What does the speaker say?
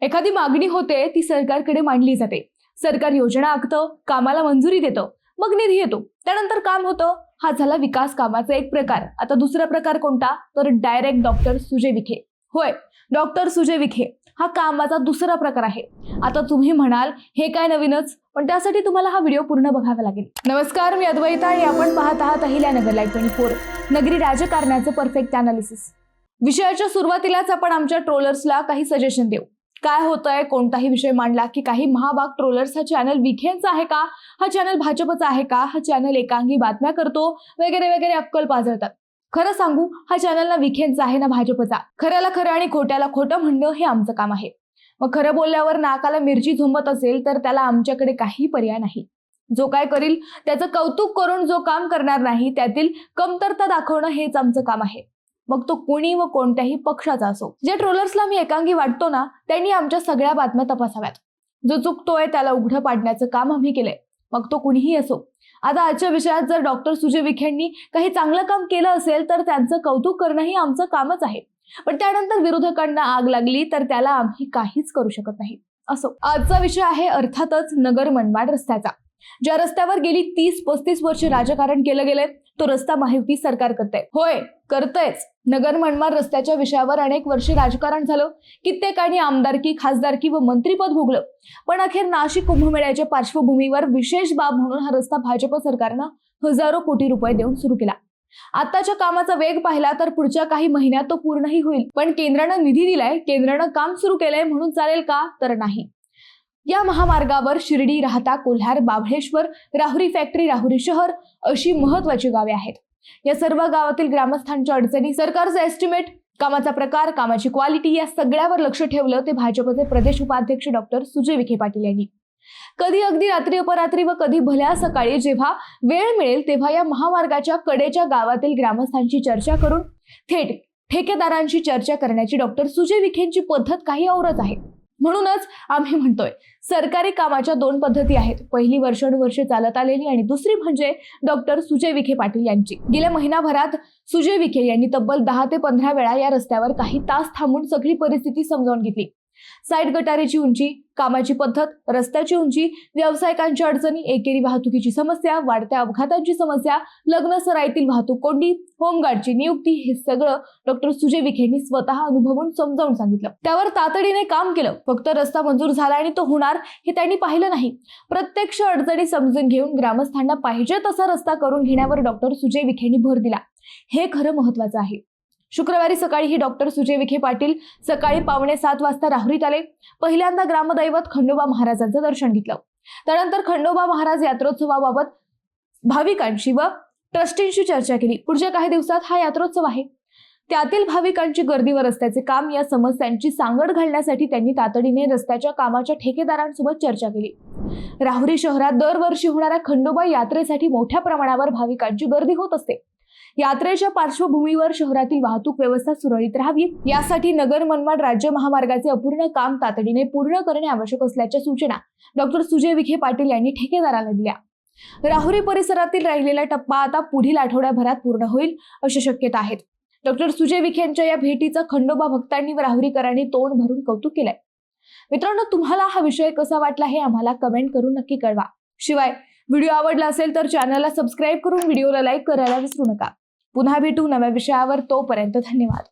एखादी मागणी होते ती सरकारकडे मांडली जाते. सरकार योजना आखतं, कामाला मंजुरी देतं, मग निधी येतो, त्यानंतर काम होतं. हा झाला विकास कामाचा एक प्रकार. आता दुसरा प्रकार कोणता? तर डायरेक्ट डॉक्टर सुजय विखे. होय, डॉक्टर सुजय विखे हा कामाचा दुसरा प्रकार आहे. आता तुम्ही म्हणाल हे काय नवीनच, पण त्यासाठी तुम्हाला हा व्हिडिओ पूर्ण बघावा लागेल. नमस्कार, मी अद्वैता आणि आपण पाहत आहात अहिल्यानगर लाईव्ह 24, नगरी राजकारणाचं परफेक्ट अनालिसिस. विषयाच्या सुरुवातीलाच आपण आमच्या ट्रोलर्सला काही सजेशन देऊ. काय होतंय, कोणताही विषय मांडला की काही महाभाग ट्रोलर्स हा चॅनल विखेंचा आहे का, हा चॅनल भाजपचा आहे का, हा चॅनल एकांगी बातम्या करतो वगैरे वगैरे अक्कल पाजळतात. खरं सांगू, हा चॅनल ना विखेंचा आहे ना भाजपचा. खऱ्याला खरं आणि खोट्याला खोटं म्हणणं हे आमचं काम आहे. मग खरं बोलल्यावर नाकाला मिरची झोंबत असेल तर त्याला आमच्याकडे काही पर्याय नाही. जो काय करील त्याचं कौतुक करून जो काम करणार नाही त्यातील कमतरता दाखवणं हेच आमचं काम आहे. मग तो कोणी व कोणत्याही पक्षाचा असो. जे ट्रोलर्सला मी एकांगी वाटतो ना, त्यांनी आमच्या सगळ्या बातम्या तपासाव्यात. जो चुकतोय त्याला उघडं पाडण्याचं काम आम्ही केलंय, मग तो कुणीही असो. आता आजच्या विषयात जर डॉक्टर सुजय विखेंनी काही चांगलं काम केलं असेल तर त्यांचं कौतुक करणं ही आमचं कामच आहे. पण त्यानंतर विरोधकांना आग लागली तर त्याला आम्ही काहीच करू शकत नाही. असो, आजचा विषय आहे अर्थातच नगर मनमाड रस्त्याचा. ज्या रस्त्यावर गेली 30-35 वर्ष राजकारण केलं गेलंय तो रस्ता महायुती सरकार करते. होय, करतयच. नगर मनमाड रस्त्याच्या विषयावर अनेक वर्षे राजकारण झालं. कित्येकांनी आमदारकी, खासदारकी व मंत्रीपद भोगलं. पण अखेर नाशिक कुंभमेळ्याच्या पार्श्वभूमीवर विशेष बाब म्हणून हा रस्ता भाजप सरकारनं हजारो कोटी रुपये देऊन सुरू केला. आताच्या कामाचा वेग पाहिला तर पुढच्या काही महिन्यात तो पूर्णही होईल. पण केंद्रानं निधी दिलाय, केंद्रानं काम सुरू केलंय म्हणून चालेल का? तर नाही. या महामार्गावर शिर्डी, राहता, कोल्हार, बाभळेश्वर, राहुरी फॅक्टरी, राहुरी शहर अशी महत्वाची गावे आहेत. या सर्व गावातील ग्रामस्थांच्या अडचणी, सरकारचा एस्टिमेट, कामाचा प्रकार, कामाची क्वालिटी या सगळ्यावर लक्ष ठेवलं ते भाजपचे प्रदेश उपाध्यक्ष डॉक्टर सुजय विखे पाटील यांनी. कधी अगदी रात्री अपरात्री व कधी भल्या सकाळी जेव्हा वेळ मिळेल तेव्हा या महामार्गाच्या कडेच्या गावातील ग्रामस्थांची चर्चा करून थेट ठेकेदारांशी चर्चा करण्याची डॉक्टर सुजय विखेंची पद्धत काही औरच आहे. म्हणूनच आम्ही म्हणतोय, सरकारी कामाच्या दोन पद्धती आहेत. पहिली वर्षानुवर्षे चालत आलेली आणि दुसरी म्हणजे डॉक्टर सुजय विखे पाटील यांची. गेल्या महिनाभरात सुजय विखे यांनी तब्बल 10 ते 15 वेळा या रस्त्यावर काही तास थांबून सगळी परिस्थिती समजावून घेतली. साईड गटारीची उंची, कामाची पद्धत, रस्त्याची उंची, व्यावसायिकांच्या अडचणी, एकेरी वाहतुकीची समस्या, वाढत्या अपघातांची समस्या, लग्न सराईतील वाहतूक कोंडी, होमगार्डची नियुक्ती हे सगळं डॉक्टर सुजय विखेंनी स्वतः अनुभवून समजावून सांगितलं. त्यावर तातडीने काम केलं. फक्त रस्ता मंजूर झाला आणि तो होणार हे त्यांनी पाहिलं नाही. प्रत्यक्ष अडचणी समजून घेऊन ग्रामस्थांना पाहिजे तसा रस्ता करून घेण्यावर डॉक्टर सुजय विखेंनी भर दिला. हे खरं महत्वाचं आहे. शुक्रवारी सकाळी ही डॉक्टर सुजय विखे पाटील सकाळी 6:45 वाजता राहुरीत आले. पहिल्यांदा ग्रामदैवत खंडोबा महाराजांचं दर्शन घेतलं. त्यानंतर खंडोबा महाराज यात्रोत्सवाबाबत भाविकांशी व ट्रस्टींशी चर्चा केली. पुढच्या काही दिवसात हा यात्रोत्सव आहे. त्यातील भाविकांची गर्दी व रस्त्याचे काम या समस्यांची सांगड घालण्यासाठी त्यांनी तातडीने रस्त्याच्या कामाच्या ठेकेदारांसोबत चर्चा केली. राहुरी शहरात दरवर्षी होणाऱ्या खंडोबा यात्रेसाठी मोठ्या प्रमाणावर भाविकांची गर्दी होत असते. यात्रेच्या पार्श्वभूमीवर शहरातील वाहतूक व्यवस्था सुरळीत राहावी यासाठी नगर मनमाड राज्य महामार्गाचे अपूर्ण काम तातडीने पूर्ण करणे आवश्यक असल्याच्या सूचना डॉक्टर सुजय विखे पाटील यांनी ठेकेदाराला दिल्या. राहुरी परिसरातील राहिलेला टप्पा आता पुढील आठवड्याभरात पूर्ण होईल अशी शक्यता आहेत. डॉक्टर सुजय विखेंच्या या भेटीचं खंडोबा भक्तांनी व राहुरीकरांनी तोंड भरून कौतुक केलंय. मित्रांनो, तुम्हाला हा विषय कसा वाटला हे आम्हाला कमेंट करून नक्की कळवा. शिवाय व्हिडिओ आवडला असेल तर चॅनलला सबस्क्राईब करून व्हिडिओला लाईक करायला विसरू नका. पुन्हा भेटू नव्या विषयावर. तोपर्यंत धन्यवाद.